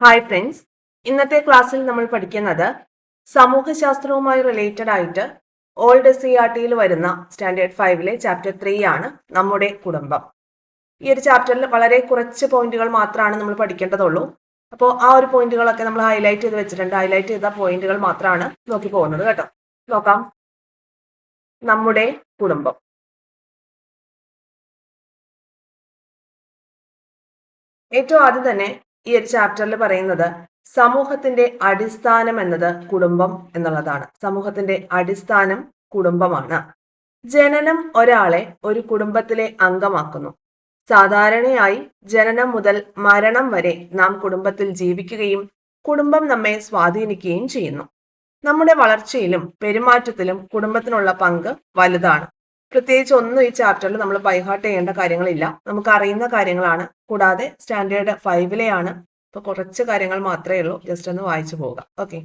Hi friends, ഇന്നത്തെ ക്ലാസ്സിൽ നമ്മൾ പഠിക്കുന്നത് സമൂഹശാസ്ത്രവുമായി റിലേറ്റഡ് ആയിട്ട് ഓൾഡ് SCERT വരുന്ന സ്റ്റാൻഡേർഡ് 5 ചാപ്റ്റർ 3 ആണ് നമ്മുടെ കുടുംബം. ഈ ഒരു ചാപ്റ്ററിൽ വളരെ കുറച്ച് പോയിന്റുകൾ മാത്രമാണ് നമ്മൾ പഠിക്കേണ്ടതുള്ളൂ. അപ്പോൾ ആ ഒരു പോയിന്റുകളൊക്കെ നമ്മൾ ഹൈലൈറ്റ് ചെയ്ത് വെച്ചിട്ടുണ്ട്. ഹൈലൈറ്റ് ചെയ്ത പോയിന്റുകൾ മാത്രമാണ് നോക്കി പോകുന്നത് കേട്ടോ. നോക്കാം. നമ്മുടെ കുടുംബം. ഏറ്റവും ആദ്യം തന്നെ ഈ ഒരു ചാപ്റ്ററിൽ പറയുന്നത് സമൂഹത്തിന്റെ അടിസ്ഥാനം എന്നത് കുടുംബം എന്നുള്ളതാണ്. സമൂഹത്തിന്റെ അടിസ്ഥാനം കുടുംബമാണ്. ജനനം ഒരാളെ ഒരു കുടുംബത്തിലെ അംഗമാക്കുന്നു. സാധാരണയായി ജനനം മുതൽ മരണം വരെ നാം കുടുംബത്തിൽ ജീവിക്കുകയും കുടുംബം നമ്മെ സ്വാധീനിക്കുകയും ചെയ്യുന്നു. നമ്മുടെ വളർച്ചയിലും പെരുമാറ്റത്തിലും കുടുംബത്തിനുള്ള പങ്ക് വലുതാണ്. പ്രത്യേകിച്ച് ഒന്നും ഈ ചാപ്റ്ററിൽ നമ്മൾ ബൈഹാർട്ട് ചെയ്യേണ്ട കാര്യങ്ങളില്ല. നമുക്ക് അറിയുന്ന കാര്യങ്ങളാണ്. കൂടാതെ സ്റ്റാൻഡേർഡ് 5 ഇപ്പൊ കുറച്ച് കാര്യങ്ങൾ മാത്രമേ ഉള്ളൂ. ജസ്റ്റ് ഒന്ന് വായിച്ചു പോവുക. ഓക്കെ.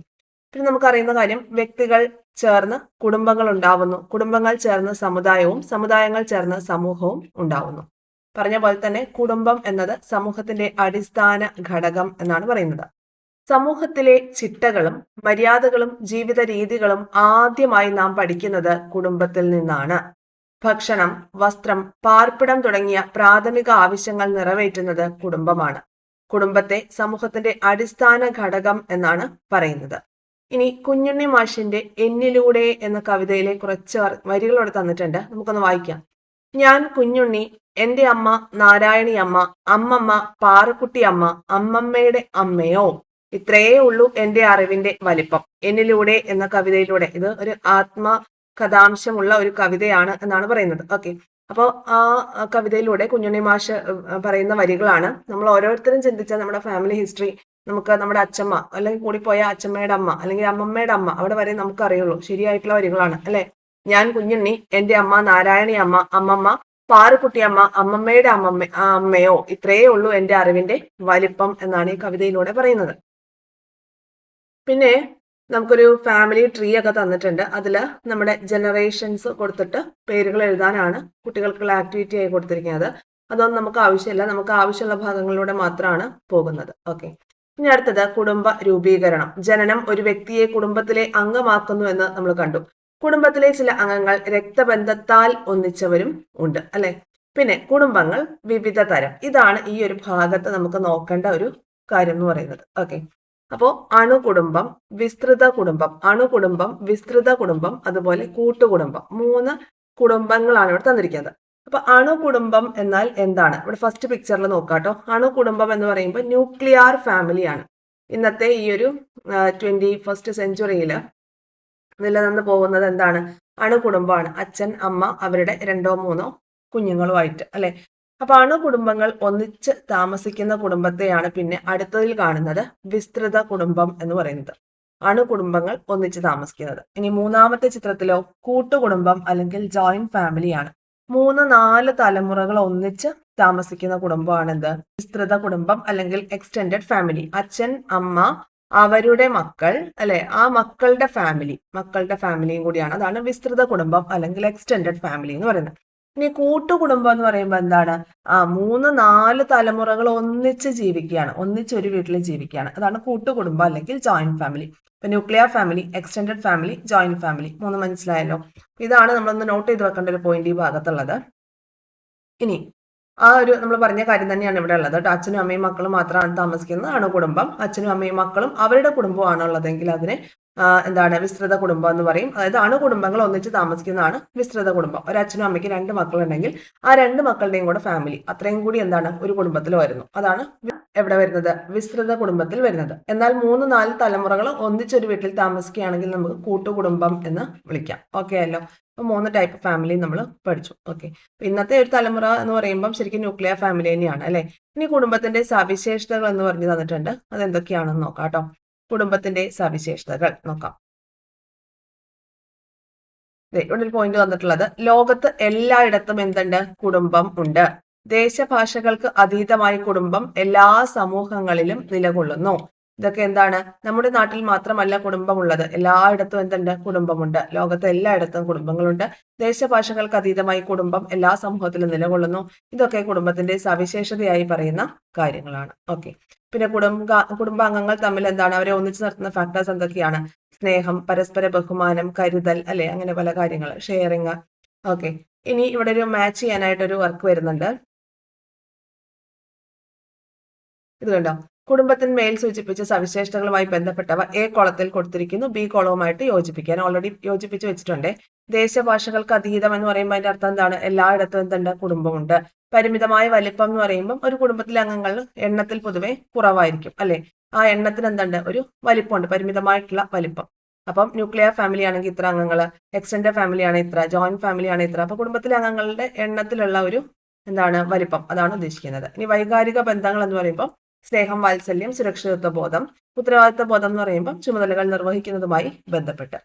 പിന്നെ നമുക്ക് അറിയുന്ന കാര്യം, വ്യക്തികൾ ചേർന്ന് കുടുംബങ്ങൾ ഉണ്ടാവുന്നു. കുടുംബങ്ങൾ ചേർന്ന് സമുദായവും സമുദായങ്ങൾ ചേർന്ന് സമൂഹവും ഉണ്ടാവുന്നു. പറഞ്ഞ പോലെ തന്നെ കുടുംബം എന്നത് സമൂഹത്തിന്റെ അടിസ്ഥാന ഘടകം എന്നാണ് പറയുന്നത്. സമൂഹത്തിലെ ചിട്ടകളും മര്യാദകളും ജീവിത രീതികളും ആദ്യമായി നാം പഠിക്കുന്നത് കുടുംബത്തിൽ നിന്നാണ്. ഭക്ഷണം, വസ്ത്രം, പാർപ്പിടം തുടങ്ങിയ പ്രാഥമിക ആവശ്യങ്ങൾ നിറവേറ്റുന്നത് കുടുംബമാണ്. കുടുംബത്തെ സമൂഹത്തിന്റെ അടിസ്ഥാന ഘടകം എന്നാണ് പറയുന്നത്. ഇനി കുഞ്ഞുണ്ണി മാഷിന്റെ എന്നിലൂടെ എന്ന കവിതയിലെ കുറച്ച് വരികളോട് തന്നിട്ടുണ്ട്. നമുക്കൊന്ന് വായിക്കാം. ഞാൻ കുഞ്ഞുണ്ണി, എന്റെ അമ്മ നാരായണി അമ്മ, അമ്മമ്മ പാറക്കുട്ടി അമ്മ, അമ്മമ്മയുടെ അമ്മയോ, ഇത്രയേ ഉള്ളൂ എന്റെ അറിവിന്റെ വലിപ്പം. എന്നിലൂടെ എന്ന കവിതയിലൂടെ, ഇത് ഒരു കഥാംശമുള്ള ഒരു കവിതയാണ് എന്നാണ് പറയുന്നത്. ഓക്കെ. അപ്പോൾ ആ കവിതയിലൂടെ കുഞ്ഞുണ്ണി മാഷ് പറയുന്ന വരികളാണ്. നമ്മൾ ഓരോരുത്തരും ചിന്തിച്ച നമ്മുടെ ഫാമിലി ഹിസ്റ്ററി, നമുക്ക് നമ്മുടെ അച്ഛമ്മ അല്ലെങ്കിൽ കൂടിപ്പോയ അച്ഛമ്മയുടെ അമ്മ അല്ലെങ്കിൽ അമ്മമ്മയുടെ അമ്മ, അവിടെ വരെ നമുക്ക് അറിയുള്ളൂ. ശരിയായിട്ടുള്ള വരികളാണ് അല്ലെ. ഞാൻ കുഞ്ഞുണ്ണി, എന്റെ അമ്മ നാരായണി അമ്മ, അമ്മമ്മ പാറുക്കുട്ടി അമ്മ, അമ്മമ്മയുടെ അമ്മയോ, ഇത്രയേ ഉള്ളൂ എന്റെ അറിവിന്റെ വലിപ്പം എന്നാണ് ഈ കവിതയിലൂടെ പറയുന്നത്. പിന്നെ നമുക്കൊരു ഫാമിലി ട്രീ ഒക്കെ തന്നിട്ടുണ്ട്. അതിൽ നമ്മുടെ ജനറേഷൻസ് കൊടുത്തിട്ട് പേരുകൾ എഴുതാനാണ് കുട്ടികൾക്കുള്ള ആക്ടിവിറ്റി ആയി കൊടുത്തിരിക്കുന്നത്. അതൊന്നും നമുക്ക് ആവശ്യമില്ല. നമുക്ക് ആവശ്യമുള്ള ഭാഗങ്ങളിലൂടെ മാത്രമാണ് പോകുന്നത്. ഓക്കെ. ഇനി അടുത്തത് കുടുംബ രൂപീകരണം. ജനനം ഒരു വ്യക്തിയെ കുടുംബത്തിലെ അംഗമാക്കുന്നു എന്ന് നമ്മൾ കണ്ടു. കുടുംബത്തിലെ ചില അംഗങ്ങൾ രക്തബന്ധത്താൽ ഒന്നിച്ചവരും ഉണ്ട് അല്ലെ. പിന്നെ കുടുംബങ്ങൾ വിവിധ തരം. ഇതാണ് ഈ ഒരു ഭാഗത്ത് നമുക്ക് നോക്കേണ്ട ഒരു കാര്യം എന്ന് പറയുന്നത്. ഓക്കെ. അപ്പോ അണുകുടുംബം, വിസ്തൃത കുടുംബം, അണുകുടുംബം, വിസ്തൃത കുടുംബം, അതുപോലെ കൂട്ടുകുടുംബം. 3 കുടുംബങ്ങളാണ് ഇവിടെ തന്നിരിക്കുന്നത്. അപ്പൊ അണുകുടുംബം എന്നാൽ എന്താണ്? ഇവിടെ ഫസ്റ്റ് പിക്ചറിൽ നോക്കാട്ടോ. അണുകുടുംബം എന്ന് പറയുമ്പോൾ ന്യൂക്ലിയർ ഫാമിലിയാണ്. ഇന്നത്തെ ഈ ഒരു 21st സെഞ്ചുറിയിൽ നിലനിന്ന് പോകുന്നത് എന്താണ്? അണുകുടുംബമാണ്. അച്ഛൻ, അമ്മ, അവരുടെ 2-3 കുഞ്ഞുങ്ങളുമായിട്ട് അല്ലെ. അപ്പൊ അണുകുടുംബങ്ങൾ ഒന്നിച്ച് താമസിക്കുന്ന കുടുംബത്തെയാണ് പിന്നെ അടുത്തതിൽ കാണുന്നത് വിസ്തൃത കുടുംബം എന്ന് പറയുന്നത്. അണുകുടുംബങ്ങൾ ഒന്നിച്ച് താമസിക്കുന്നത്. ഇനി മൂന്നാമത്തെ ചിത്രത്തിലോ കൂട്ടുകുടുംബം അല്ലെങ്കിൽ ജോയിന്റ് ഫാമിലിയാണ്. 3-4 തലമുറകൾ ഒന്നിച്ച് താമസിക്കുന്ന കുടുംബമാണ് എന്ത്? വിസ്തൃത കുടുംബം അല്ലെങ്കിൽ എക്സ്റ്റെൻഡഡ് ഫാമിലി. അച്ഛൻ, അമ്മ, അവരുടെ മക്കൾ അല്ലെ, ആ മക്കളുടെ ഫാമിലിയും കൂടിയാണ്. അതാണ് വിസ്തൃത കുടുംബം അല്ലെങ്കിൽ എക്സ്റ്റെൻഡഡ് ഫാമിലി എന്ന് പറയുന്നത്. ഇനി കൂട്ടുകുടുംബം എന്ന് പറയുമ്പോൾ എന്താണ്? 3-4 തലമുറകൾ ഒന്നിച്ച് ജീവിക്കുകയാണ്, ഒന്നിച്ച് ഒരു വീട്ടിൽ ജീവിക്കുകയാണ്. അതാണ് കൂട്ടുകുടുംബം അല്ലെങ്കിൽ ജോയിന്റ് ഫാമിലി. ഇപ്പൊ nuclear family, extended family, joint family 3 മനസ്സിലായല്ലോ. ഇതാണ് നമ്മളൊന്ന് നോട്ട് ചെയ്ത് വെക്കേണ്ട ഒരു പോയിന്റ് ഈ ഭാഗത്തുള്ളത്. ഇനി ആ ഒരു നമ്മൾ പറഞ്ഞ കാര്യം തന്നെയാണ് ഇവിടെ ഉള്ളത് കേട്ടോ. അച്ഛനും അമ്മയും മക്കളും മാത്രമാണ് താമസിക്കുന്നത് അണുകുടുംബം. അച്ഛനും അമ്മയും മക്കളും അവരുടെ കുടുംബമാണ് ഉള്ളതെങ്കിൽ അതിനെ എന്താണ്? വിസ്തൃത കുടുംബം എന്ന് പറയും. അതായത് അണുകുടുംബങ്ങൾ ഒന്നിച്ച് താമസിക്കുന്നതാണ് വിസ്തൃത കുടുംബം. ഒരു അച്ഛനും അമ്മയ്ക്ക് 2 മക്കളുണ്ടെങ്കിൽ ആ 2 മക്കളുടെയും കൂടെ ഫാമിലി, അത്രയും കൂടി എന്താണ്? ഒരു കുടുംബത്തിൽ വരുന്നു. അതാണ് എവിടെ വരുന്നത്? വിസ്തൃത കുടുംബത്തിൽ വരുന്നത്. എന്നാൽ 3-4 തലമുറകൾ ഒന്നിച്ചൊരു വീട്ടിൽ താമസിക്കുകയാണെങ്കിൽ നമുക്ക് കൂട്ടുകുടുംബം എന്ന് വിളിക്കാം. ഓക്കെ അല്ലോ. അപ്പൊ 3 ടൈപ്പ് ഫാമിലി നമ്മൾ പഠിച്ചു. ഓക്കെ. ഇന്നത്തെ ഒരു തലമുറ എന്ന് പറയുമ്പോൾ ശരിക്കും ന്യൂക്ലിയർ ഫാമിലി തന്നെയാണ് അല്ലെ. ഇനി കുടുംബത്തിന്റെ സവിശേഷതകൾ എന്ന് പറഞ്ഞു തന്നിട്ടുണ്ട്. അതെന്തൊക്കെയാണെന്ന് നോക്കാം കേട്ടോ. കുടുംബത്തിന്റെ സവിശേഷതകൾ നോക്കാം. ഇവിടെ ഒരു പോയിന്റ് വന്നിട്ടുള്ളത്, ലോകത്ത് എല്ലായിടത്തും എന്തുണ്ട്? കുടുംബം ഉണ്ട്. ദേശഭാഷകൾക്ക് അതീതമായി കുടുംബം എല്ലാ സമൂഹങ്ങളിലും നിലകൊള്ളുന്നു. ഇതൊക്കെ എന്താണ്? നമ്മുടെ നാട്ടിൽ മാത്രമല്ല കുടുംബമുള്ളത്, എല്ലായിടത്തും എന്തുണ്ട്? കുടുംബമുണ്ട്. ലോകത്തെ എല്ലായിടത്തും കുടുംബങ്ങളുണ്ട്. ദേശഭാഷകൾക്ക് അതീതമായി കുടുംബം എല്ലാ സമൂഹത്തിലും നിലകൊള്ളുന്നു. ഇതൊക്കെ കുടുംബത്തിന്റെ സവിശേഷതയായി പറയുന്ന കാര്യങ്ങളാണ്. ഓക്കെ. പിന്നെ കുടുംബാംഗങ്ങൾ തമ്മിൽ എന്താണ്? അവരെ ഒന്നിച്ചു നിർത്തുന്ന ഫാക്ടേഴ്സ് എന്തൊക്കെയാണ്? സ്നേഹം, പരസ്പര ബഹുമാനം, കരുതൽ, അല്ലെ, അങ്ങനെ പല കാര്യങ്ങൾ, ഷെയറിങ്. ഓക്കെ. ഇനി ഇവിടെ ഒരു മാച്ച് ചെയ്യാനായിട്ട് ഒരു വർക്ക് വരുന്നുണ്ട്. ഇത് കണ്ടോ? കുടുംബത്തിന്മേൽ സൂചിപ്പിച്ച സവിശേഷതകളുമായി ബന്ധപ്പെട്ടവ എ കോളത്തിൽ കൊടുത്തിരിക്കുന്നു, ബി കോളവുമായിട്ട് യോജിപ്പിക്കാൻ. ഓൾറെഡി യോജിപ്പിച്ച് വെച്ചിട്ടുണ്ട്. ദേശഭാഷകൾക്ക് അതീതം എന്ന് പറയുമ്പോൾ അതിന്റെ അർത്ഥം എന്താണ്? എല്ലായിടത്തും എന്തുണ്ട്? കുടുംബമുണ്ട്. പരിമിതമായ വലിപ്പം എന്ന് പറയുമ്പോൾ ഒരു കുടുംബത്തിലെ അംഗങ്ങൾ എണ്ണത്തിൽ പൊതുവെ കുറവായിരിക്കും, അല്ലെ? ആ എണ്ണത്തിന് എന്തുണ്ട്? ഒരു വലിപ്പമുണ്ട്, പരിമിതമായിട്ടുള്ള വലിപ്പം. അപ്പം ന്യൂക്ലിയർ ഫാമിലി ആണെങ്കിൽ ഇത്ര അംഗങ്ങൾ, എക്സ്റ്റൻഡഡ് ഫാമിലി ആണ് ഇത്ര, ജോയിന്റ് ഫാമിലി ആണ് ഇത്ര. അപ്പൊ കുടുംബത്തിലെ അംഗങ്ങളുടെ എണ്ണത്തിലുള്ള ഒരു എന്താണ്? വലിപ്പം, അതാണ് ഉദ്ദേശിക്കുന്നത്. ഇനി വൈകാരിക ബന്ധങ്ങൾ എന്ന് പറയുമ്പോൾ സ്നേഹം, വാത്സല്യം, സുരക്ഷിതത്വ ബോധം, ഉത്തരവാദിത്വ ബോധം എന്ന് പറയുമ്പോൾ ചുമതലകൾ നിർവഹിക്കുന്നതുമായി ബന്ധപ്പെട്ട്.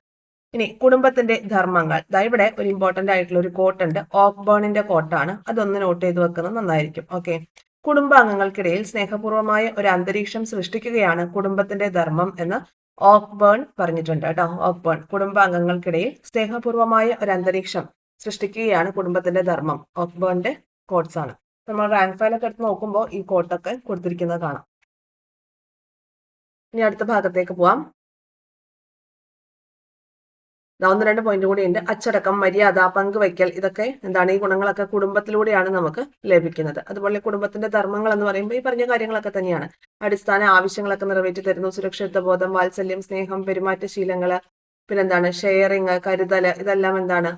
ഇനി കുടുംബത്തിന്റെ ധർമ്മങ്ങൾ. ഇവിടെ ഒരു ഇമ്പോർട്ടന്റ് ആയിട്ടുള്ള ഒരു കോട്ട് ഉണ്ട്, ഓക്ബേണിന്റെ കോട്ടാണ്. അതൊന്ന് നോട്ട് ചെയ്ത് വെക്കുന്നത് നന്നായിരിക്കും. ഓക്കെ. കുടുംബാംഗങ്ങൾക്കിടയിൽ സ്നേഹപൂർവമായ ഒരു അന്തരീക്ഷം സൃഷ്ടിക്കുകയാണ് കുടുംബത്തിന്റെ ധർമ്മം എന്ന് ഓക്ബേൺ പറഞ്ഞിട്ടുണ്ട് കേട്ടോ. ഓക്ബേൺ കുടുംബാംഗങ്ങൾക്കിടയിൽ സ്നേഹപൂർവമായ ഒരു അന്തരീക്ഷം സൃഷ്ടിക്കുകയാണ് കുടുംബത്തിന്റെ ധർമ്മം. ഓക്ബേണിന്റെ കോട്ട്സ് ആണ്. നമ്മൾ റാങ്ക് ഫയലൊക്കെ എടുത്ത് നോക്കുമ്പോൾ ഈ കോട്ടൊക്കെ കൊടുത്തിരിക്കുന്നത് കാണാം. ഇനി അടുത്ത ഭാഗത്തേക്ക് പോവാം. ഒന്ന് രണ്ട് പോയിന്റ് കൂടി ഉണ്ട്. അച്ചടക്കം, മര്യാദ, പങ്കുവയ്ക്കൽ, ഇതൊക്കെ എന്താണ്? ഈ ഗുണങ്ങളൊക്കെ കുടുംബത്തിലൂടെയാണ് നമുക്ക് ലഭിക്കുന്നത്. അതുപോലെ കുടുംബത്തിന്റെ ധർമ്മങ്ങൾ എന്ന് പറയുമ്പോൾ ഈ പറഞ്ഞ കാര്യങ്ങളൊക്കെ തന്നെയാണ്. അടിസ്ഥാന ആവശ്യങ്ങളൊക്കെ നിറവേറ്റി തരുന്നു. സുരക്ഷിത ബോധം, വാത്സല്യം, സ്നേഹം, പെരുമാറ്റശീലങ്ങള്, പിന്നെന്താണ്? ഷെയറിങ്, കരുതല്, ഇതെല്ലാം എന്താണ്?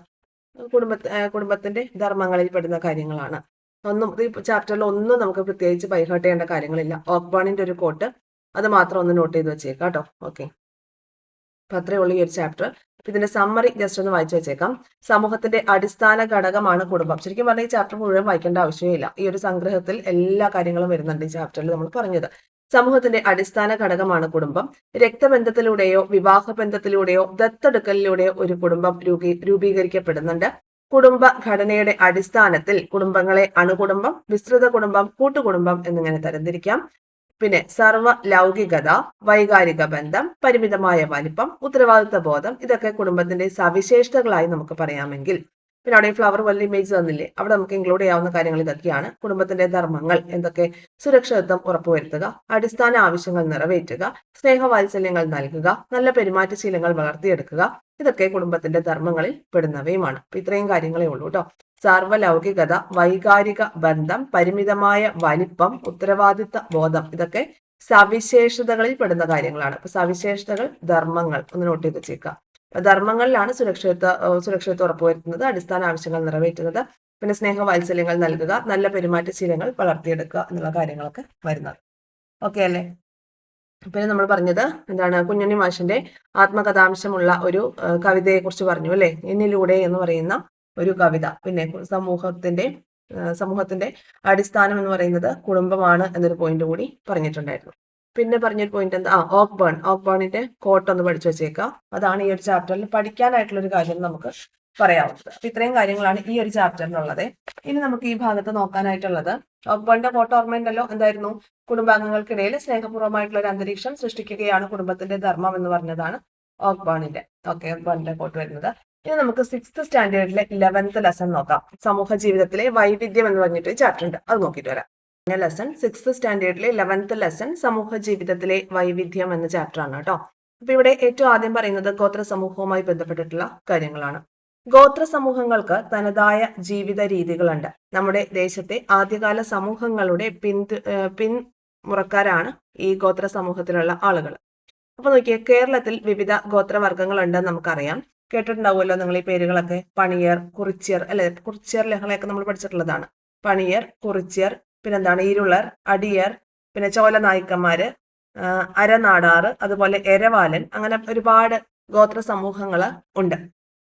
കുടുംബത്തിന്റെ ധർമ്മങ്ങളിൽ പെടുന്ന കാര്യങ്ങളാണ്. ഈ ചാപ്റ്ററിൽ ഒന്നും നമുക്ക് പ്രത്യേകിച്ച് ബൈഹാർട്ട് ചെയ്യേണ്ട കാര്യങ്ങളില്ല. ഓക്ബേണിന്റെ ഒരു കോട്ട്, അത് മാത്രം ഒന്ന് നോട്ട് ചെയ്ത് വെച്ചേക്കാം കേട്ടോ. ഓക്കെ. അപ്പൊ അത്രയേ ഉള്ളൂ ഈ ഒരു ചാപ്റ്റർ. ഇതിന്റെ സമ്മറി ജസ്റ്റ് ഒന്ന് വായിച്ചു വെച്ചേക്കാം. സമൂഹത്തിന്റെ അടിസ്ഥാന ഘടകമാണ് കുടുംബം. ശരിക്കും പറഞ്ഞാൽ ഈ ചാപ്റ്റർ മുഴുവൻ വായിക്കേണ്ട ആവശ്യമില്ല. ഈ ഒരു സംഗ്രഹത്തിൽ എല്ലാ കാര്യങ്ങളും വരുന്നുണ്ട് ഈ ചാപ്റ്ററിൽ നമ്മൾ പറഞ്ഞത്. സമൂഹത്തിന്റെ അടിസ്ഥാന ഘടകമാണ് കുടുംബം. രക്തബന്ധത്തിലൂടെയോ വിവാഹ ബന്ധത്തിലൂടെയോ ദത്തെടുക്കലിലൂടെയോ ഒരു കുടുംബം രൂപീകരിക്കപ്പെടുന്നുണ്ട്. കുടുംബ ഘടനയുടെ അടിസ്ഥാനത്തിൽ കുടുംബങ്ങളെ അണുകുടുംബം, വിസ്തൃത കുടുംബം, കൂട്ടുകുടുംബം എന്നിങ്ങനെ തരംതിരിക്കാം. പിന്നെ സർവ ലൗകികത, വൈകാരിക ബന്ധം, പരിമിതമായ വലിപ്പം, ഉത്തരവാദിത്വ ബോധം, ഇതൊക്കെ കുടുംബത്തിന്റെ സവിശേഷതകളായി നമുക്ക് പറയാമെങ്കിൽ, പിന്നെ അവിടെ ഫ്ലവർ പോലെ ഇമേജ് തന്നില്ലേ, അവിടെ നമുക്ക് ഇൻക്ലൂഡ് ചെയ്യാവുന്ന കാര്യങ്ങൾ ഇതൊക്കെയാണ്. കുടുംബത്തിന്റെ ധർമ്മങ്ങൾ എന്തൊക്കെ? സുരക്ഷിതത്വം ഉറപ്പുവരുത്തുക, അടിസ്ഥാന ആവശ്യങ്ങൾ നിറവേറ്റുക, സ്നേഹവാത്സല്യങ്ങൾ നൽകുക, നല്ല പെരുമാറ്റശീലങ്ങൾ വളർത്തിയെടുക്കുക, ഇതൊക്കെ കുടുംബത്തിന്റെ ധർമ്മങ്ങളിൽ പെടുന്നവയുമാണ്. അപ്പൊ ഇത്രയും കാര്യങ്ങളേ ഉള്ളൂ കേട്ടോ. സാർവലൗകികത, വൈകാരിക ബന്ധം, പരിമിതമായ വലിപ്പം, ഉത്തരവാദിത്ത ബോധം, ഇതൊക്കെ സവിശേഷതകളിൽ പെടുന്ന കാര്യങ്ങളാണ്. അപ്പൊ സവിശേഷതകൾ, ധർമ്മങ്ങൾ ഒന്ന് നോട്ട് ചെയ്ത് വെച്ചേക്കുക. ധർമ്മങ്ങളിലാണ് സുരക്ഷിതത്വം ഉറപ്പുവരുത്തുന്നത്, അടിസ്ഥാന ആവശ്യങ്ങൾ നിറവേറ്റുന്നത്, പിന്നെ സ്നേഹവാത്സല്യങ്ങൾ നൽകുക, നല്ല പെരുമാറ്റശീലങ്ങൾ വളർത്തിയെടുക്കുക എന്നുള്ള കാര്യങ്ങളൊക്കെ വരുന്നത്. ഓക്കെ അല്ലേ? പിന്നെ നമ്മൾ പറഞ്ഞത് എന്താണ്? കുഞ്ഞുണ്ണി മാഷിന്റെ ആത്മകഥാംശമുള്ള ഒരു കവിതയെ കുറിച്ച് പറഞ്ഞു അല്ലെ? എന്നിലൂടെ എന്ന് പറയുന്ന ഒരു കവിത. പിന്നെ സമൂഹത്തിന്റെ അടിസ്ഥാനം എന്ന് പറയുന്നത് കുടുംബമാണ് എന്നൊരു പോയിന്റ് കൂടി പറഞ്ഞിട്ടുണ്ടായിരുന്നു. പിന്നെ പറഞ്ഞൊരു പോയിന്റ് എന്താ? ഓക്ബേണിന്റെ കോട്ട് ഒന്ന് പഠിച്ചു വെച്ചേക്കാം. അതാണ് ഈ ഒരു ചാപ്റ്ററിൽ പഠിക്കാനായിട്ടുള്ള ഒരു കാര്യം നമുക്ക് പറയാവുന്നത്. അപ്പൊ ഇത്രയും കാര്യങ്ങളാണ് ഈ ഒരു ചാപ്റ്ററിനുള്ളത്. ഇനി നമുക്ക് ഈ ഭാഗത്ത് നോക്കാനായിട്ടുള്ളത്, ഓക്ബേണിന്റെ കോട്ട് ഓർമ്മയുണ്ടല്ലോ, എന്തായിരുന്നു? കുടുംബാംഗങ്ങൾക്കിടയിൽ സ്നേഹപൂർവ്വമായിട്ടുള്ള ഒരു അന്തരീക്ഷം സൃഷ്ടിക്കുകയാണ് കുടുംബത്തിന്റെ ധർമ്മം എന്ന് പറഞ്ഞതാണ് ഓക്ബേണിന്റെ കോട്ട് വരുന്നത്. ഇനി നമുക്ക് 6th സ്റ്റാൻഡേർഡിലെ 11th ലെസൺ നോക്കാം. സമൂഹ ജീവിതത്തിലെ വൈവിധ്യം എന്ന് പറഞ്ഞിട്ട് ചാപ്റ്റർ ഉണ്ട്, അത് നോക്കിയിട്ട് വരാം. ലെസൺ 6th സ്റ്റാൻഡേർഡിലെ 11th ലെസൺ സമൂഹ ജീവിതത്തിലെ വൈവിധ്യം എന്ന ചാപ്റ്റർ ആണ് കേട്ടോ. അപ്പൊ ഇവിടെ ഏറ്റവും ആദ്യം പറയുന്നത് ഗോത്ര സമൂഹവുമായി ബന്ധപ്പെട്ടിട്ടുള്ള കാര്യങ്ങളാണ്. ഗോത്ര സമൂഹങ്ങൾക്ക് തനതായ ജീവിത രീതികളുണ്ട്. നമ്മുടെ ദേശത്തെ ആദ്യകാല സമൂഹങ്ങളുടെ പിന്മുറക്കാരാണ് ഈ ഗോത്ര സമൂഹത്തിലുള്ള ആളുകൾ. അപ്പൊ നോക്കിയേ, കേരളത്തിൽ വിവിധ ഗോത്രവർഗ്ഗങ്ങൾ ഉണ്ടെന്ന് നമുക്കറിയാം. കേട്ടിട്ടുണ്ടാവുമല്ലോ നിങ്ങൾ ഈ പേരുകളൊക്കെ. പണിയർ, കുറിച്യർ, അല്ലെ? കുറിച്യർ ലഹളയൊക്കെ നമ്മൾ പഠിച്ചിട്ടുള്ളതാണ്. പണിയർ, കുറിച്യർ, പിന്നെന്താണ്? ഇരുളർ, അടിയർ, പിന്നെ ചോല നായിക്കന്മാര്, അരനാടാറ്, അതുപോലെ എരവാലൻ, അങ്ങനെ ഒരുപാട് ഗോത്ര സമൂഹങ്ങൾ ഉണ്ട്.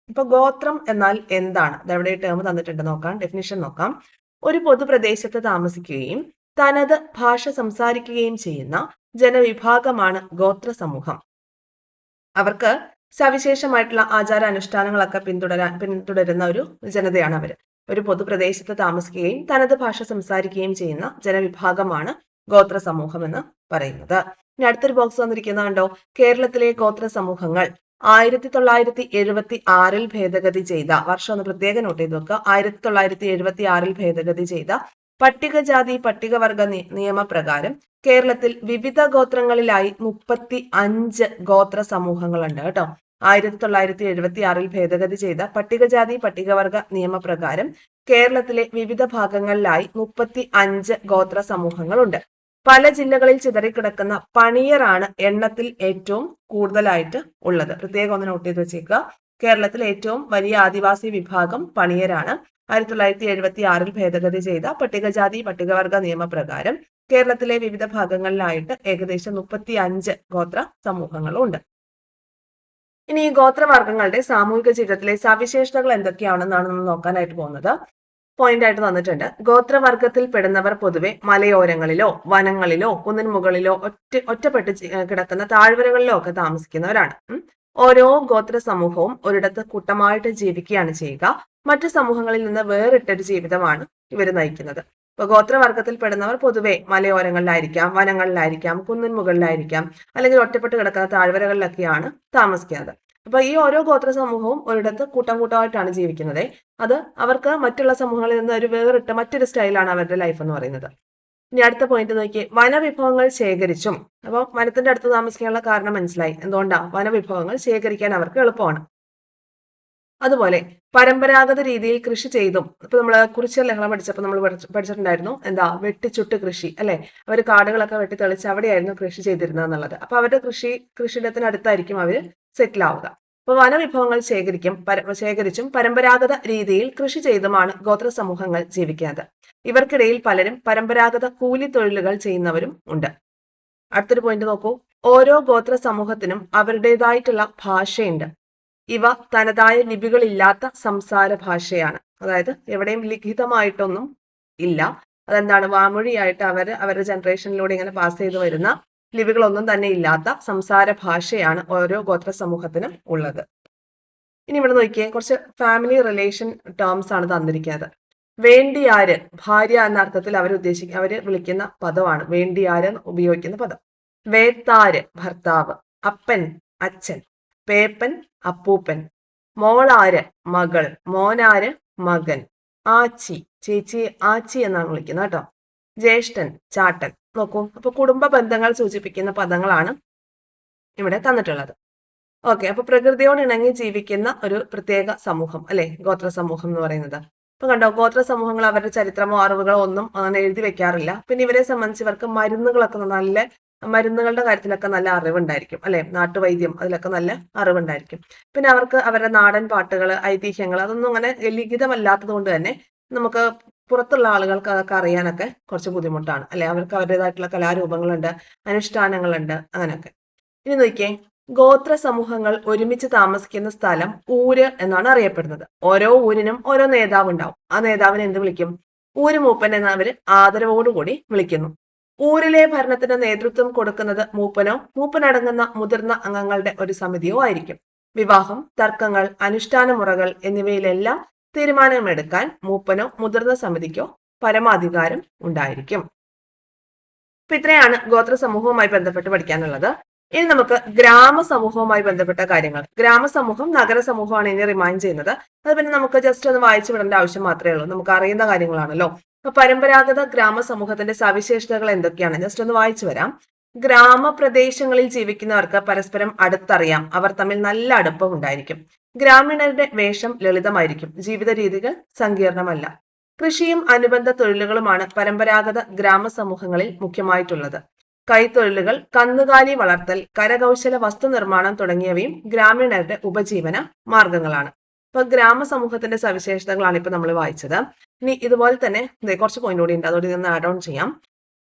ഇപ്പൊ ഗോത്രം എന്നാൽ എന്താണ്? അതെവിടെ ടേം തന്നിട്ടുണ്ട് നോക്കാം, ഡെഫിനിഷൻ നോക്കാം. ഒരു പൊതുപ്രദേശത്ത് താമസിക്കുകയും തനത് ഭാഷ സംസാരിക്കുകയും ചെയ്യുന്ന ജനവിഭാഗമാണ് ഗോത്ര സമൂഹം. അവർക്ക് സവിശേഷമായിട്ടുള്ള ആചാരാനുഷ്ഠാനങ്ങളൊക്കെ പിന്തുടരുന്ന ഒരു ജനതയാണ് അവര്. ഒരു പൊതുപ്രദേശത്ത് താമസിക്കുകയും തനത് ഭാഷ സംസാരിക്കുകയും ചെയ്യുന്ന ജനവിഭാഗമാണ് ഗോത്ര സമൂഹം എന്ന് പറയുന്നത്. ഇനി അടുത്തൊരു ബോക്സ് വന്നിരിക്കുന്ന കണ്ടോ, കേരളത്തിലെ ഗോത്ര സമൂഹങ്ങൾ 1976 ഭേദഗതി ചെയ്ത വർഷം ഒന്ന് പ്രത്യേകം നോട്ട് ചെയ്ത് വെക്കുക. 1976 ഭേദഗതി ചെയ്ത പട്ടികജാതി പട്ടികവർഗ നിയമപ്രകാരം കേരളത്തിൽ വിവിധ ഗോത്രങ്ങളിലായി 35 ഗോത്ര സമൂഹങ്ങളുണ്ട് കേട്ടോ. 1976 ഭേദഗതി ചെയ്ത പട്ടികജാതി പട്ടികവർഗ നിയമപ്രകാരം കേരളത്തിലെ വിവിധ ഭാഗങ്ങളിലായി 35 ഗോത്ര സമൂഹങ്ങളുണ്ട്. പല ജില്ലകളിൽ ചിതറിക്കിടക്കുന്ന പണിയറാണ് എണ്ണത്തിൽ ഏറ്റവും കൂടുതലായിട്ട് ഉള്ളത്. പ്രത്യേകം ഒന്ന് നോട്ട് ചെയ്ത് വെച്ചേക്കുക. കേരളത്തിൽ ഏറ്റവും വലിയ ആദിവാസി വിഭാഗം പണിയരാണ്. 1976 ഭേദഗതി ചെയ്ത പട്ടികജാതി പട്ടികവർഗ നിയമപ്രകാരം കേരളത്തിലെ വിവിധ ഭാഗങ്ങളിലായിട്ട് ഏകദേശം 35 ഗോത്ര സമൂഹങ്ങളുണ്ട്. ഇനി ഈ ഗോത്രവർഗങ്ങളുടെ സാമൂഹിക ജീവിതത്തിലെ സവിശേഷതകൾ എന്തൊക്കെയാണെന്നാണ് നമ്മൾ നോക്കാനായിട്ട് പോകുന്നത്. പോയിന്റ് ആയിട്ട് തന്നിട്ടുണ്ട്. ഗോത്രവർഗത്തിൽ പെടുന്നവർ പൊതുവെ മലയോരങ്ങളിലോ വനങ്ങളിലോ കുന്നിൻ മുകളിലോ ഒറ്റപ്പെട്ട് കിടക്കുന്ന താഴ്വരകളിലോ ഒക്കെ താമസിക്കുന്നവരാണ്. ഓരോ ഗോത്ര സമൂഹവും ഒരിടത്ത് കൂട്ടമായിട്ട് ജീവിക്കുകയാണ് ചെയ്യുക. മറ്റു സമൂഹങ്ങളിൽ നിന്ന് വേറിട്ടൊരു ജീവിതമാണ് ഇവർ നയിക്കുന്നത്. ഇപ്പൊ ഗോത്രവർഗത്തിൽ പെടുന്നവർ പൊതുവെ മലയോരങ്ങളിലായിരിക്കാം, വനങ്ങളിലായിരിക്കാം, കുന്നിൻ മുകളിലായിരിക്കാം, അല്ലെങ്കിൽ ഒറ്റപ്പെട്ട് കിടക്കുന്ന താഴ്വരകളിലൊക്കെയാണ് താമസിക്കുന്നത്. അപ്പൊ ഈ ഓരോ ഗോത്ര സമൂഹവും ഒരിടത്ത് കൂട്ടമായിട്ടാണ് ജീവിക്കുന്നത്. അത് അവർക്ക് മറ്റുള്ള സമൂഹങ്ങളിൽ നിന്ന് ഒരു വേറിട്ട മറ്റൊരു സ്റ്റൈലാണ് അവരുടെ ലൈഫ് എന്ന് പറയുന്നത്. ഇനി അടുത്ത പോയിന്റ് നോക്കി, വനവിഭവങ്ങൾ ശേഖരിച്ചും. അപ്പോൾ വനത്തിന്റെ അടുത്ത് താമസിക്കാനുള്ള കാരണം മനസ്സിലായി. എന്തുകൊണ്ടാ? വനവിഭവങ്ങൾ ശേഖരിക്കാൻ അവർക്ക് എളുപ്പമാണ്. അതുപോലെ പരമ്പരാഗത രീതിയിൽ കൃഷി ചെയ്തും. ഇപ്പൊ നമ്മള് കുറിച്യ ലഹള പഠിച്ചപ്പോൾ നമ്മൾ പഠിച്ചിട്ടുണ്ടായിരുന്നു എന്താ, വെട്ടിച്ചുട്ട് കൃഷി അല്ലെ. അവർ കാടുകളൊക്കെ വെട്ടി തെളിച്ച് അവിടെയായിരുന്നു കൃഷി ചെയ്തിരുന്നത് എന്നുള്ളത്. അപ്പൊ അവരുടെ കൃഷിയിടത്തിനടുത്തായിരിക്കും അവര് സെറ്റിൽ ആവുക. അപ്പൊ വനവിഭവങ്ങൾ ശേഖരിച്ചും പരമ്പരാഗത രീതിയിൽ കൃഷി ചെയ്തുമാണ് ഗോത്ര സമൂഹങ്ങൾ ജീവിക്കുന്നത്. ഇവർക്കിടയിൽ പലരും പരമ്പരാഗത കൂലി തൊഴിലുകൾ ചെയ്യുന്നവരും ഉണ്ട്. അടുത്തൊരു പോയിന്റ് നോക്കൂ. ഓരോ ഗോത്ര സമൂഹത്തിനും അവരുടേതായിട്ടുള്ള ഭാഷയുണ്ട്. ഇവ തനതായ ലിപികളില്ലാത്ത സംസാര ഭാഷയാണ്. അതായത് എവിടെയും ലിഖിതമായിട്ടൊന്നും ഇല്ല. അതെന്താണ്, വാമൊഴിയായിട്ട് അവരുടെ ജനറേഷനിലൂടെ ഇങ്ങനെ പാസ് ചെയ്ത് വരുന്ന ലിപികളൊന്നും തന്നെ ഇല്ലാത്ത സംസാര ഭാഷയാണ് ഓരോ ഗോത്ര സമൂഹത്തിനും ഉള്ളത്. ഇനി ഇവിടെ നോക്കിയേ, കുറച്ച് ഫാമിലി റിലേഷൻ ടേംസ് ആണ് തന്നിരിക്കുന്നത്. വേണ്ടിയാര്, ഭാര്യ എന്ന അർത്ഥത്തിൽ അവര് വിളിക്കുന്ന പദമാണ് വേണ്ടിയാര് ഉപയോഗിക്കുന്ന പദം. വേത്താര്, ഭർത്താവ്. അപ്പൻ, അച്ഛൻ. പേപ്പൻ, അപ്പൂപ്പൻ. മോളാര്, മകൾ. മോനാര്, മകൻ. ആച്ചി, ചേച്ചി ആച്ചി എന്നാണ് വിളിക്കുന്നത് കേട്ടോ. ജ്യേഷ്ഠൻ, ചാട്ടൻ. നോക്കൂ, അപ്പൊ കുടുംബ ബന്ധങ്ങൾ സൂചിപ്പിക്കുന്ന പദങ്ങളാണ് ഇവിടെ തന്നിട്ടുള്ളത്. ഓക്കെ, അപ്പൊ പ്രകൃതിയോട് ഇണങ്ങി ജീവിക്കുന്ന ഒരു പ്രത്യേക സമൂഹം അല്ലെ ഗോത്ര സമൂഹം എന്ന് പറയുന്നത്. അപ്പൊ കണ്ടോ, ഗോത്ര സമൂഹങ്ങൾ അവരുടെ ചരിത്രമോ അറിവുകളോ ഒന്നും അങ്ങനെ എഴുതി വെക്കാറില്ല. പിന്നെ ഇവരെ സംബന്ധിച്ച് ഇവർക്ക് മരുന്നുകളുടെ കാര്യത്തിലൊക്കെ നല്ല അറിവുണ്ടായിരിക്കും അല്ലെ. നാട്ടുവൈദ്യം അതിലൊക്കെ നല്ല അറിവുണ്ടായിരിക്കും. പിന്നെ അവർക്ക് അവരുടെ നാടൻ പാട്ടുകൾ, ഐതിഹ്യങ്ങൾ അതൊന്നും അങ്ങനെ ലിഖിതമല്ലാത്തത് കൊണ്ട് തന്നെ നമുക്ക് പുറത്തുള്ള ആളുകൾക്ക് അതൊക്കെ അറിയാനൊക്കെ കുറച്ച് ബുദ്ധിമുട്ടാണ് അല്ലെ. അവർക്ക് അവരുടേതായിട്ടുള്ള കലാരൂപങ്ങളുണ്ട്, അനുഷ്ഠാനങ്ങളുണ്ട്, അങ്ങനെയൊക്കെ. ഇനി നോക്കിയേ, ഗോത്ര സമൂഹങ്ങൾ ഒരുമിച്ച് താമസിക്കുന്ന സ്ഥലം ഊര് എന്നാണ് അറിയപ്പെടുന്നത്. ഓരോ ഊരിനും ഓരോ നേതാവ് ഉണ്ടാവും. ആ നേതാവിനെ എന്ത് വിളിക്കും? ഊര് മൂപ്പൻ എന്നവര് ആദരവോടുകൂടി വിളിക്കുന്നു. ഊരിലെ ഭരണത്തിന് നേതൃത്വം കൊടുക്കുന്നത് മൂപ്പനോ മൂപ്പനടങ്ങുന്ന മുതിർന്ന അംഗങ്ങളുടെ ഒരു സമിതിയോ ആയിരിക്കും. വിവാഹം, തർക്കങ്ങൾ, അനുഷ്ഠാന മുറകൾ എന്നിവയിലെല്ലാം തീരുമാനമെടുക്കാൻ മൂപ്പനോ മുതിർന്ന സമിതിക്കോ പരമാധികാരം ഉണ്ടായിരിക്കും. അപ്പൊ ഇത്രയാണ് ഗോത്ര സമൂഹവുമായി ബന്ധപ്പെട്ട് പഠിക്കാനുള്ളത്. ഇനി നമുക്ക് ഗ്രാമസമൂഹവുമായി ബന്ധപ്പെട്ട കാര്യങ്ങൾ. ഗ്രാമസമൂഹം നഗരസമൂഹമാണ് ഇനി റിമൈൻഡ് ചെയ്യുന്നത്. അത് പിന്നെ നമുക്ക് ജസ്റ്റ് ഒന്ന് വായിച്ചു വിടേണ്ട ആവശ്യം മാത്രമേ ഉള്ളൂ. നമുക്ക് അറിയുന്ന കാര്യങ്ങളാണല്ലോ. അപ്പൊ പരമ്പരാഗത ഗ്രാമസമൂഹത്തിന്റെ സവിശേഷതകൾ എന്തൊക്കെയാണ് ജസ്റ്റ് ഒന്ന് വായിച്ചു വരാം. ഗ്രാമപ്രദേശങ്ങളിൽ ജീവിക്കുന്നവർക്ക് പരസ്പരം അടുത്തറിയാം. അവർ തമ്മിൽ നല്ല അടുപ്പം ഉണ്ടായിരിക്കും. ഗ്രാമീണരുടെ വേഷം ലളിതമായിരിക്കും. ജീവിത രീതികൾ സങ്കീർണമല്ല. കൃഷിയും അനുബന്ധ തൊഴിലുകളുമാണ് പരമ്പരാഗത ഗ്രാമസമൂഹങ്ങളിൽ മുഖ്യമായിട്ടുള്ളത്. കൈത്തൊഴിലുകൾ, കന്നുകാലി വളർത്തൽ, കരകൗശല വസ്തു നിർമ്മാണം തുടങ്ങിയവയും ഗ്രാമീണരുടെ ഉപജീവന മാർഗങ്ങളാണ്. അപ്പൊ ഗ്രാമസമൂഹത്തിന്റെ സവിശേഷതകളാണ് ഇപ്പൊ നമ്മൾ വായിച്ചത്. ഇനി ഇതുപോലെ തന്നെ കുറച്ച് പോയിന്റ് കൂടി ഉണ്ട്, അതോടെ നിന്ന് ആഡ് ഓൺ ചെയ്യാം.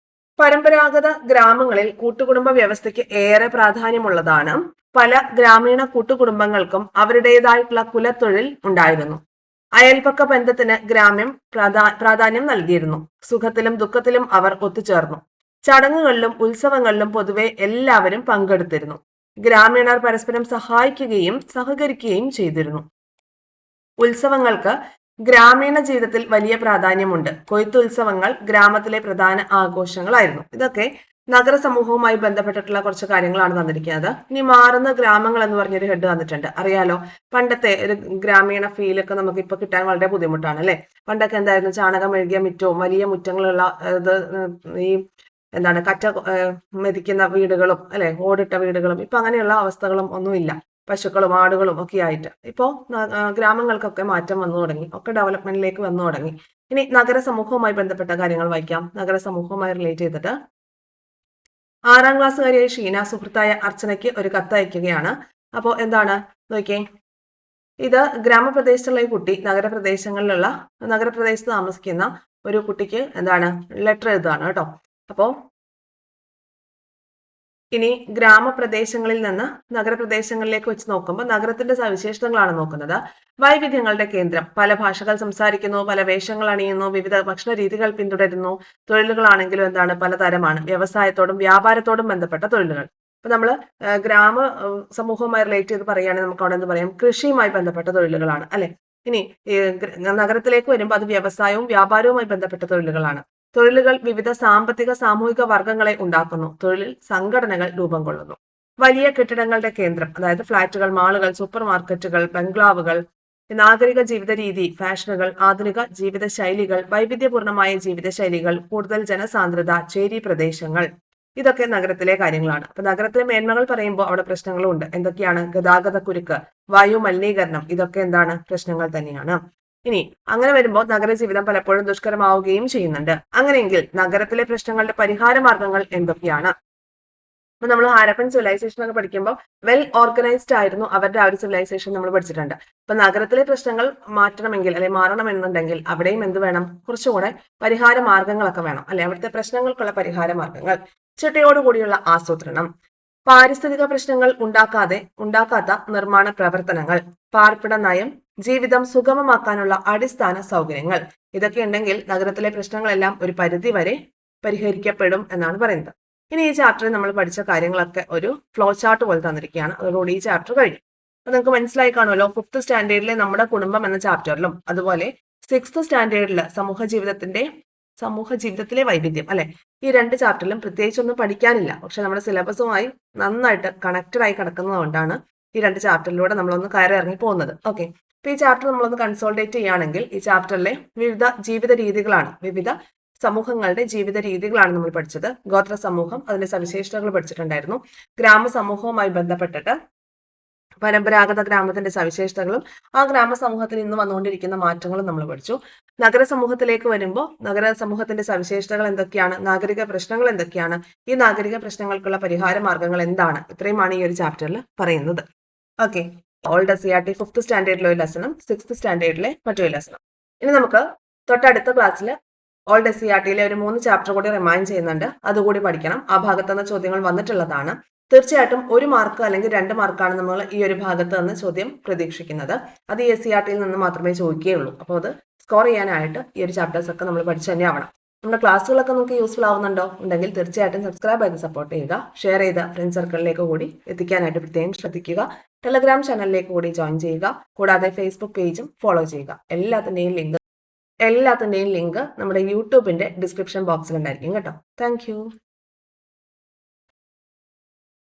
പരമ്പരാഗത ഗ്രാമങ്ങളിൽ കൂട്ടുകുടുംബ വ്യവസ്ഥയ്ക്ക് ഏറെ പ്രാധാന്യമുള്ളതാണ്. പല ഗ്രാമീണ കൂട്ടുകുടുംബങ്ങൾക്കും അവരുടേതായിട്ടുള്ള കുലത്തൊഴിൽ ഉണ്ടായിരുന്നു. അയൽപക്ക ബന്ധത്തിന് ഗ്രാമ്യം പ്രാധാന്യം നൽകിയിരുന്നു. സുഖത്തിലും ദുഃഖത്തിലും അവർ ഒത്തുചേർന്നു. ചടങ്ങുകളിലും ഉത്സവങ്ങളിലും പൊതുവെ എല്ലാവരും പങ്കെടുത്തിരുന്നു. ഗ്രാമീണർ പരസ്പരം സഹായിക്കുകയും സഹകരിക്കുകയും ചെയ്തിരുന്നു. ഉത്സവങ്ങൾക്ക് ഗ്രാമീണ ജീവിതത്തിൽ വലിയ പ്രാധാന്യമുണ്ട്. കൊയ്ത്തുത്സവങ്ങൾ ഗ്രാമത്തിലെ പ്രധാന ആഘോഷങ്ങളായിരുന്നു. ഇതൊക്കെ നഗര സമൂഹവുമായി ബന്ധപ്പെട്ടിട്ടുള്ള കുറച്ച് കാര്യങ്ങളാണ് തന്നിരിക്കുന്നത്. ഇനി മാറുന്ന ഗ്രാമങ്ങൾ എന്ന് പറഞ്ഞൊരു ഹെഡ് വന്നിട്ടുണ്ട്. അറിയാലോ, പണ്ടത്തെ ഒരു ഗ്രാമീണ ഫീലൊക്കെ നമുക്ക് ഇപ്പൊ കിട്ടാൻ വളരെ ബുദ്ധിമുട്ടാണ് അല്ലെ. പണ്ടൊക്കെ എന്തായിരുന്നു, ചാണകം മെഴുകിയ മുറ്റവും വലിയ മുറ്റങ്ങളുള്ള ഇത് ഈ എന്താണ് കറ്റ മെതിക്കുന്ന വീടുകളും അല്ലെ, ഓടിട്ട വീടുകളും. ഇപ്പൊ അങ്ങനെയുള്ള അവസ്ഥകളും ഒന്നുമില്ല. പശുക്കളും ആടുകളും ഒക്കെ ആയിട്ട് ഇപ്പോ ഗ്രാമങ്ങൾക്കൊക്കെ മാറ്റം വന്നു തുടങ്ങി, ഒക്കെ ഡെവലപ്മെന്റിലേക്ക് വന്നു തുടങ്ങി. ഇനി നഗര സമൂഹവുമായി ബന്ധപ്പെട്ട കാര്യങ്ങൾ വായിക്കാം. നഗര സമൂഹവുമായി റിലേറ്റ് ചെയ്തിട്ട് 6ാം ക്ലാസ്സുകാരിയായ ഷീന സുഹൃത്തായ അർച്ചനയ്ക്ക് ഒരു കത്ത് അയക്കുകയാണ്. അപ്പോൾ എന്താണ് നോക്കിയേ, ഇത് ഗ്രാമപ്രദേശത്തുള്ള ഈ കുട്ടി നഗരപ്രദേശത്ത് താമസിക്കുന്ന ഒരു കുട്ടിക്ക് എന്താണ് ലെറ്റർ എഴുതുകയാണ് കേട്ടോ. അപ്പോ ഇനി ഗ്രാമപ്രദേശങ്ങളിൽ നിന്ന് നഗരപ്രദേശങ്ങളിലേക്ക് വെച്ച് നോക്കുമ്പോൾ നഗരത്തിന്റെ സവിശേഷതകളാണ് നോക്കുന്നത്. വൈവിധ്യങ്ങളുടെ കേന്ദ്രം. പല ഭാഷകൾ സംസാരിക്കുന്നു, പല വേഷങ്ങൾ അണിയുന്നു, വിവിധ ഭക്ഷണ രീതികൾ പിന്തുടരുന്നു. തൊഴിലുകളാണെങ്കിലും എന്താണ് പലതരമാണ്. വ്യവസായത്തോടും വ്യാപാരത്തോടും ബന്ധപ്പെട്ട തൊഴിലുകൾ. അപ്പൊ നമ്മൾ ഗ്രാമ സമൂഹവുമായി റിലേറ്റ് ചെയ്ത് പറയുകയാണെങ്കിൽ നമുക്ക് അവിടെ എന്ത് പറയാം, കൃഷിയുമായി ബന്ധപ്പെട്ട തൊഴിലുകളാണ് അല്ലെ. ഇനി നഗരത്തിലേക്ക് വരുമ്പോൾ അത് വ്യവസായവും വ്യാപാരവുമായി ബന്ധപ്പെട്ട തൊഴിലുകളാണ്. തൊഴിലുകൾ വിവിധ സാമ്പത്തിക സാമൂഹിക വർഗങ്ങളെ ഉണ്ടാക്കുന്നു. തൊഴിൽ സംഘടനകൾ രൂപം കൊള്ളുന്നു. വലിയ കെട്ടിടങ്ങളുടെ കേന്ദ്രം, അതായത് ഫ്ളാറ്റുകൾ, മാളുകൾ, സൂപ്പർ മാർക്കറ്റുകൾ, ബംഗ്ലാവുകൾ. നാഗരിക ജീവിത രീതി, ഫാഷനുകൾ, ആധുനിക ജീവിത ശൈലികൾ, വൈവിധ്യപൂർണമായ ജീവിത ശൈലികൾ, കൂടുതൽ ജനസാന്ദ്രത, ചേരി പ്രദേശങ്ങൾ. ഇതൊക്കെ നഗരത്തിലെ കാര്യങ്ങളാണ്. അപ്പൊ നഗരത്തിലെ മേന്മകൾ പറയുമ്പോൾ അവിടെ പ്രശ്നങ്ങളും ഉണ്ട്. എന്തൊക്കെയാണ്? ഗതാഗത കുരുക്ക്, വായു മലിനീകരണം, ഇതൊക്കെ എന്താണ് പ്രശ്നങ്ങൾ തന്നെയാണ്. ഇനി അങ്ങനെ വരുമ്പോൾ നഗരജീവിതം പലപ്പോഴും ദുഷ്കരമാവുകയും ചെയ്യുന്നുണ്ട്. അങ്ങനെയെങ്കിൽ നഗരത്തിലെ പ്രശ്നങ്ങളുടെ പരിഹാര മാർഗങ്ങൾ എന്തൊക്കെയാണ്? അപ്പൊ നമ്മൾ ഹാരപ്പൻ സിവിലൈസേഷൻ ഒക്കെ പഠിക്കുമ്പോൾ വെൽ ഓർഗനൈസ്ഡ് ആയിരുന്നു അവരുടെ ആ ഒരു സിവിലൈസേഷൻ നമ്മൾ പഠിച്ചിട്ടുണ്ട്. അപ്പൊ നഗരത്തിലെ പ്രശ്നങ്ങൾ മാറ്റണമെങ്കിൽ അല്ലെ മാറണമെന്നുണ്ടെങ്കിൽ അവിടെയും എന്ത് വേണം? കുറച്ചുകൂടെ പരിഹാര മാർഗങ്ങളൊക്കെ വേണം അല്ലെ. അവിടുത്തെ പ്രശ്നങ്ങൾക്കുള്ള പരിഹാര മാർഗങ്ങൾ, ചിട്ടയോടുകൂടിയുള്ള ആസൂത്രണം, പാരിസ്ഥിതിക പ്രശ്നങ്ങൾ ഉണ്ടാക്കാത്ത നിർമ്മാണ പ്രവർത്തനങ്ങൾ, പാർപ്പിട നയം, ജീവിതം സുഗമമാക്കാനുള്ള അടിസ്ഥാന സൗകര്യങ്ങൾ. ഇതൊക്കെ ഉണ്ടെങ്കിൽ നഗരത്തിലെ പ്രശ്നങ്ങളെല്ലാം ഒരു പരിധി വരെ പരിഹരിക്കപ്പെടും എന്നാണ് പറയുന്നത്. ഇനി ഈ ചാപ്റ്ററിൽ നമ്മൾ പഠിച്ച കാര്യങ്ങളൊക്കെ ഒരു ഫ്ലോ ചാർട്ട് പോലെ തന്നിരിക്കുകയാണ്. അതോടുകൂടി ഈ ചാപ്റ്റർ കഴിഞ്ഞു. അപ്പൊ നിങ്ങൾക്ക് മനസ്സിലായി കാണുമല്ലോ, 5th സ്റ്റാൻഡേർഡിലെ നമ്മുടെ കുടുംബം എന്ന ചാപ്റ്ററിലും അതുപോലെ 6th സ്റ്റാൻഡേർഡിലെ സമൂഹ ജീവിതത്തിലെ വൈവിധ്യം അല്ലെ, ഈ 2 ചാപ്റ്ററിലും പ്രത്യേകിച്ച് ഒന്നും പഠിക്കാനില്ല. പക്ഷെ നമ്മുടെ സിലബസുമായി നന്നായിട്ട് കണക്റ്റഡ് ആയി കിടക്കുന്നതുകൊണ്ടാണ് ഈ 2 ചാപ്റ്ററിലൂടെ നമ്മളൊന്ന് കയറി ഇറങ്ങി പോകുന്നത്. ഓക്കെ, അപ്പൊ ഈ ചാപ്റ്റർ നമ്മളൊന്ന് കൺസോൾട്ടേറ്റ് ചെയ്യുകയാണെങ്കിൽ ഈ ചാപ്റ്ററിലെ വിവിധ ജീവിത രീതികളാണ്, വിവിധ സമൂഹങ്ങളുടെ ജീവിത രീതികളാണ് നമ്മൾ പഠിച്ചത്. ഗോത്ര സമൂഹം, അതിന്റെ സവിശേഷതകൾ പഠിച്ചിട്ടുണ്ടായിരുന്നു. ഗ്രാമ സമൂഹവുമായി ബന്ധപ്പെട്ടിട്ട് പരമ്പരാഗത ഗ്രാമത്തിന്റെ സവിശേഷതകളും ആ ഗ്രാമ സമൂഹത്തിൽ ഇന്ന് വന്നുകൊണ്ടിരിക്കുന്ന മാറ്റങ്ങളും നമ്മൾ പഠിച്ചു. നഗര സമൂഹത്തിലേക്ക് വരുമ്പോൾ നഗര സമൂഹത്തിന്റെ സവിശേഷതകൾ എന്തൊക്കെയാണ്, നാഗരിക പ്രശ്നങ്ങൾ എന്തൊക്കെയാണ്, ഈ നാഗരിക പ്രശ്നങ്ങൾക്കുള്ള പരിഹാര മാർഗങ്ങൾ എന്താണ്, ഇത്രയുമാണ് ഈ ഒരു ചാപ്റ്ററിൽ പറയുന്നത്. ഓക്കെ, ഓൾഡ് SCERT 5th സ്റ്റാൻഡേർഡിലെ ഒരു ലെസണും 6th സ്റ്റാൻഡേർഡിലെ മറ്റൊരു ലെസണും. ഇനി നമുക്ക് തൊട്ടടുത്ത ക്ലാസ്സിൽ ഓൾഡ് SCERTയിലെ ഒരു 3 ചാപ്റ്റർ കൂടി റിമൈൻഡ് ചെയ്യുന്നുണ്ട്. അതുകൂടി പഠിക്കണം. ആ ഭാഗത്തുനിന്ന് ചോദ്യങ്ങൾ വന്നിട്ടുള്ളതാണ്. തീർച്ചയായിട്ടും 1 മാർക്ക് അല്ലെങ്കിൽ 2 മാർക്കാണ് നമ്മൾ ഈ ഒരു ഭാഗത്ത് നിന്ന് ചോദ്യം പ്രതീക്ഷിക്കുന്നത്. അത് ഈ SCERTയിൽ നിന്ന് മാത്രമേ ചോദിക്കുകയുള്ളൂ. അപ്പോൾ അത് സ്കോർ ചെയ്യാനായിട്ട് ഈ ഒരു ചാപ്റ്റേഴ്സ് ഒക്കെ നമ്മൾ പഠിച്ചു തന്നെ ആവണം. നമ്മുടെ ക്ലാസ്സുകളൊക്കെ നമുക്ക് യൂസ്ഫുൾ ആവുന്നുണ്ടോ ഉണ്ടെങ്കിൽ തീർച്ചയായിട്ടും സബ്സ്ക്രൈബ് ചെയ്ത് സപ്പോർട്ട് ചെയ്യുക. ഷെയർ ചെയ്ത് ഫ്രണ്ട് സർക്കിളിലേക്ക് കൂടി എത്തിക്കാനായിട്ട് പ്രത്യേകം ശ്രദ്ധിക്കുക. ടെലഗ്രാം ചാനലിലേക്ക് കൂടി ജോയിൻ ചെയ്യുക. കൂടാതെ ഫേസ്ബുക്ക് പേജും ഫോളോ ചെയ്യുക. എല്ലാത്തിന്റെയും ലിങ്ക് നമ്മുടെ യൂട്യൂബിന്റെ ഡിസ്ക്രിപ്ഷൻ ബോക്സിൽ ഉണ്ടായിരിക്കും കേട്ടോ. താങ്ക്